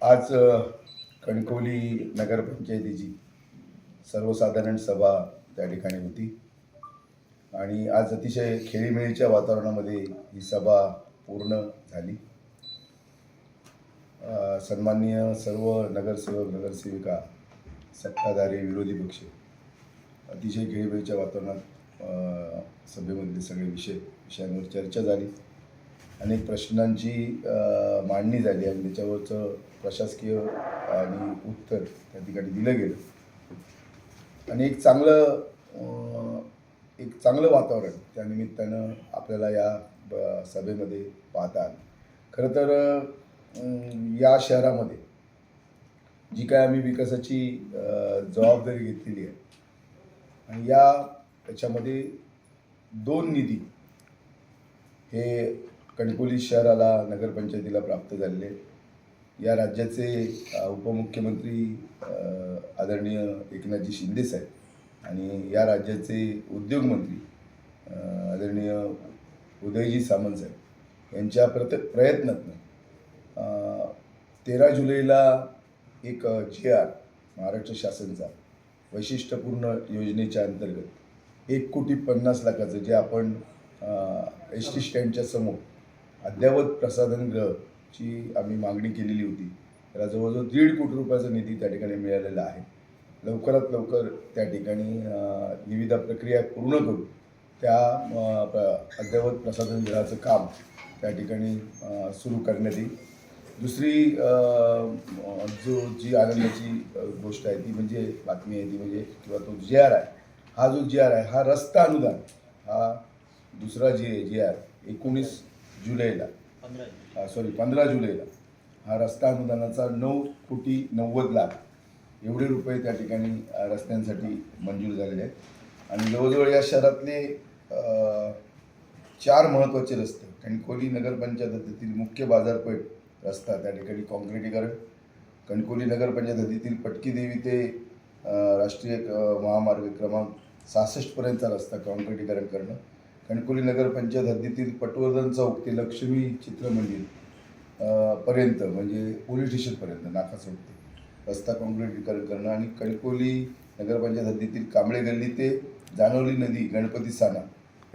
आज कणकवली नगरपंचायतीची सर्वसाधारण सभा त्या ठिकाणी होती आणि आज अतिशय खेळीमेळीच्या वातावरणामध्ये ही सभा पूर्ण झाली. सन्माननीय सर्व नगरसेवक नगरसेविका, सत्ताधारी विरोधी पक्ष अतिशय खेळीमेळीच्या वातावरणात सभेमधले सगळे विषयांवर चर्चा झाली. अनेक प्रश्नांची मांडणी झाली आणि त्याच्यावरचं प्रशासकीय आणि उत्तर त्या ठिकाणी दिलं गेलं आणि एक चांगलं वातावरण त्या निमित्तानं आपल्याला या सभेमध्ये पाहता आलं. खरं तर या शहरामध्ये जी काय आम्ही विकासाची जबाबदारी घेतलेली आहे आणि याच्यामध्ये 2 निधी हे कणकवली शहराला नगरपंचायतीला प्राप्त झालेले. या राज्याचे उपमुख्यमंत्री आदरणीय एकनाथजी शिंदे साहेब आणि या राज्याचे उद्योगमंत्री आदरणीय उदयजी सामंत साहेब यांच्या प्रयत्नातनं 13 जुलैला एक GR महाराष्ट्र शासनाचा वैशिष्ट्यपूर्ण योजनेच्या अंतर्गत 1,50,00,000 जे आपण ST स्टँडच्या समोर अद्ययावत प्रसाधनगृहची आम्ही मागणी केलेली होती. त्याला जवळजवळ 1.5 कोटी रुपयाचा निधी त्या ठिकाणी मिळालेला आहे. लवकरात लवकर त्या ठिकाणी निविदा प्रक्रिया पूर्ण करून त्या अद्ययावत प्रसाधनगृहाचं काम त्या ठिकाणी सुरू करण्यात येईल. दुसरी जी आनंदाची गोष्ट आहे ती म्हणजे बातमी आहे ती म्हणजे किंवा तो GR आहे, हा जो GR आहे हा रस्ता अनुदान हा दुसरा GR 15 जुलैला हा रस्ता अनुदानाचा 9,90,00,000 एवढे रुपये त्या ठिकाणी रस्त्यांसाठी मंजूर झालेले आहेत. आणि जवळजवळ या शहरातले 4 महत्त्वाचे रस्ते कणकवली नगरपंचायत हद्दीतील मुख्य बाजारपेठ रस्ता त्या ठिकाणी काँक्रिटीकरण, कणकवली नगरपंचायत हद्दीतील पटकी देवी ते राष्ट्रीय महामार्ग क्रमांक 66 पर्यंतचा रस्ता काँक्रिटीकरण करणं, कणकवली नगरपंचायत हद्दीतील पटवर्धन चौक ते लक्ष्मी चित्रमंदिर पर्यंत म्हणजे पोलीस स्टेशनपर्यंत नाका चौक ते रस्ता काँक्रिटीकरण करणं आणि कणकवली नगरपंचायत हद्दीतील कांबळे गल्ली ते जानवली नदी गणपती साना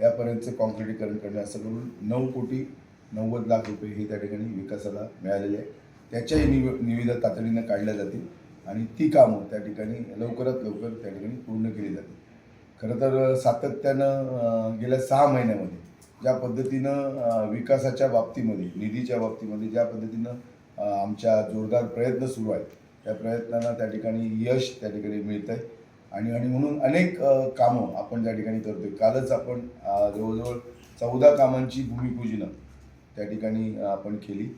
यापर्यंतचं काँक्रिटीकरण करणं असं करून 9,90,00,000 रुपये हे त्या ठिकाणी विकासाला मिळालेले आहे. त्याच्याही निविदा तातडीनं काढल्या जातील आणि ती कामं त्या ठिकाणी लवकरात लवकर त्या ठिकाणी पूर्ण केली जातील. खरं तर सातत्यानं गेल्या 6 महिन्यामध्ये ज्या पद्धतीनं विकासाच्या बाबतीमध्ये निधीच्या बाबतीमध्ये ज्या पद्धतीनं आमच्या जोरदार प्रयत्न सुरू आहेत त्या प्रयत्नांना त्या ठिकाणी यश त्या ठिकाणी मिळतं आहे आणि म्हणून अनेक कामं आपण त्या ठिकाणी करतो आहे. कालच आपण जवळजवळ 14 कामांची भूमिपूजनं त्या ठिकाणी आपण केली.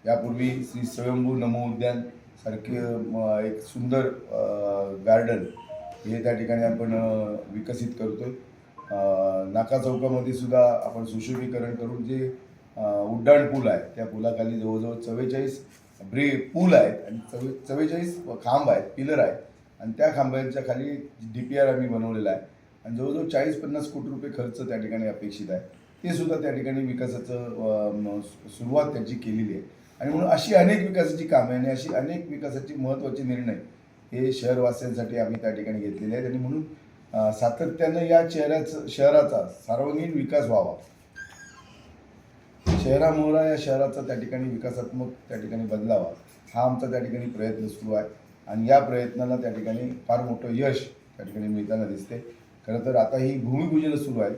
यापूर्वी श्री स्वयंभू नमो उद्यान सारखे एक सुंदर गार्डन हे त्या ठिकाणी आपण विकसित करतो आहे. नाका चौकामध्ये सुद्धा आपण सुशोभीकरण करून जे उड्डाण पूल आहे त्या पुलाखाली जवळजवळ 44 पूल आहेत आणि 44 खांब आहेत, पिलर आहेत आणि त्या खांबांच्या खाली DPR आम्ही बनवलेला आहे आणि जवळजवळ 40-50 कोटी रुपये खर्च त्या ठिकाणी अपेक्षित आहे. ते सुद्धा त्या ठिकाणी विकासाचं सुरुवात त्याची केलेली आहे आणि म्हणून अशी अनेक विकासाची कामे आणि अशी अनेक विकासाची महत्त्वाचे निर्णय हे शहरवासियांसाठी आम्ही त्या ठिकाणी घेतलेले आहेत आणि म्हणून सातत्यानं या शहराचा सर्वांगीण विकास व्हावा, शहरामुळं या शहराचा त्या ठिकाणी विकासात्मक त्या ठिकाणी बदलावा हा आमचा त्या ठिकाणी प्रयत्न सुरू आहे आणि या प्रयत्नाला त्या ठिकाणी फार मोठं यश त्या ठिकाणी मिळताना दिसते. खरं तर आता ही भूमिपूजनं सुरू आहे.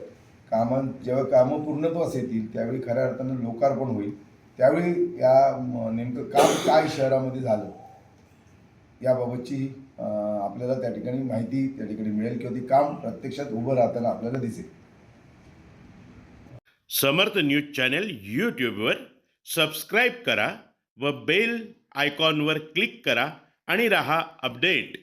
जेव्हा कामं पूर्णत्वास येतील त्यावेळी खऱ्या अर्थानं लोकार्पण होईल. त्यावेळी या नेमकं काम काय शहरामध्ये झालं याबाबतची आपल्याला त्या ठिकाणी माहिती त्या ठिकाणी मिळेल किंवा ती काम प्रत्यक्षात उभं राहताना आपल्याला दिसेल. समर्थ न्यूज चॅनल यूट्यूबवर सबस्क्राईब करा व बेल आयकॉनवर क्लिक करा आणि रहा अपडेट.